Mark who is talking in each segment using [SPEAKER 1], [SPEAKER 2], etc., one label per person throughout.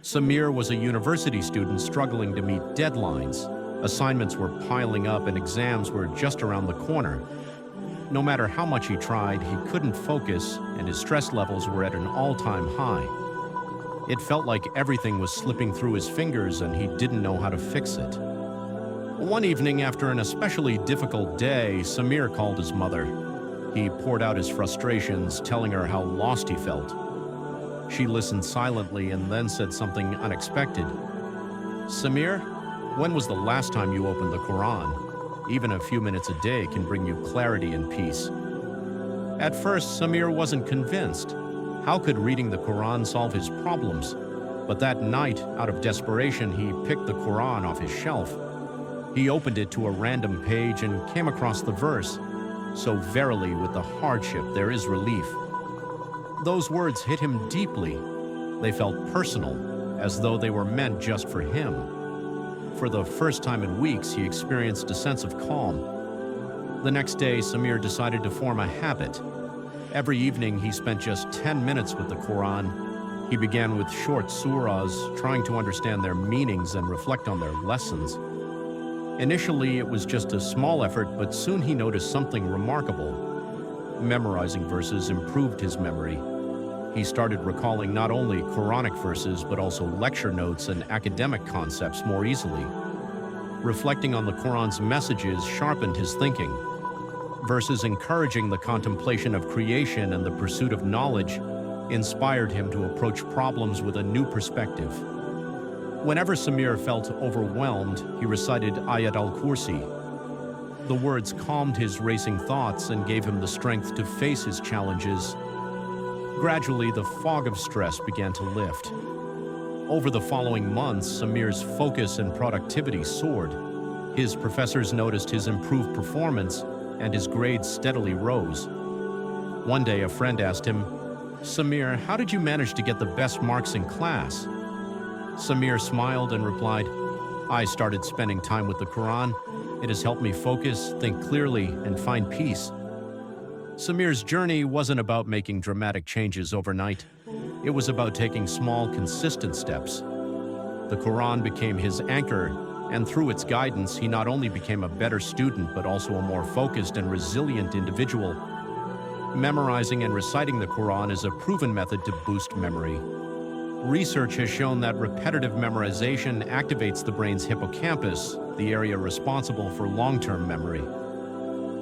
[SPEAKER 1] Samir was a university student struggling to meet deadlines. Assignments were piling up and exams were just around the corner. No matter how much he tried, he couldn't focus, and his stress levels were at an all-time high. It felt like everything was slipping through his fingers and he didn't know how to fix it. One evening, after an especially difficult day, Samir called his mother. He poured out his frustrations, telling her how lost he felt. She listened silently and then said something unexpected. "Samir, when was the last time you opened the Quran? Even a few minutes a day can bring you clarity and peace." At first, Samir wasn't convinced. How could reading the Quran solve his problems? But that night, out of desperation, he picked the Quran off his shelf. He opened it to a random page and came across the verse, "So verily with the hardship there is relief." Those words hit him deeply. They felt personal, as though they were meant just for him. For the first time in weeks, he experienced a sense of calm. The next day, Samir decided to form a habit. Every evening, he spent just 10 minutes with the Quran. He began with short surahs, trying to understand their meanings and reflect on their lessons. Initially, it was just a small effort, but soon he noticed something remarkable. Memorizing verses improved his memory. He started recalling not only Quranic verses, but also lecture notes and academic concepts more easily. Reflecting on the Quran's messages sharpened his thinking. Verses encouraging the contemplation of creation and the pursuit of knowledge inspired him to approach problems with a new perspective. Whenever Samir felt overwhelmed, he recited Ayat al-Kursi. The words calmed his racing thoughts and gave him the strength to face his challenges. Gradually, the fog of stress began to lift. Over the following months, Samir's focus and productivity soared. His professors noticed his improved performance, and his grades steadily rose. One day, a friend asked him, "Samir, how did you manage to get the best marks in class?" Samir smiled and replied, "I started spending time with the Quran. It has helped me focus, think clearly, and find peace." Samir's journey wasn't about making dramatic changes overnight. It was about taking small, consistent steps. The Quran became his anchor, and through its guidance, he not only became a better student, but also a more focused and resilient individual. Memorizing and reciting the Quran is a proven method to boost memory. Research has shown that repetitive memorization activates the brain's hippocampus, the area responsible for long-term memory.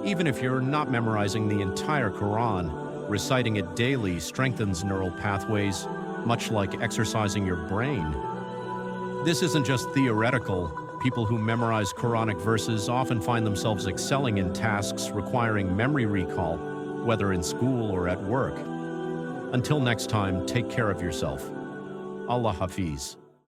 [SPEAKER 1] Even if you're not memorizing the entire Quran, reciting it daily strengthens neural pathways, much like exercising your brain. This isn't just theoretical. People who memorize Quranic verses often find themselves excelling in tasks requiring memory recall, whether in school or at work. Until next time, take care of yourself. Allah Hafiz.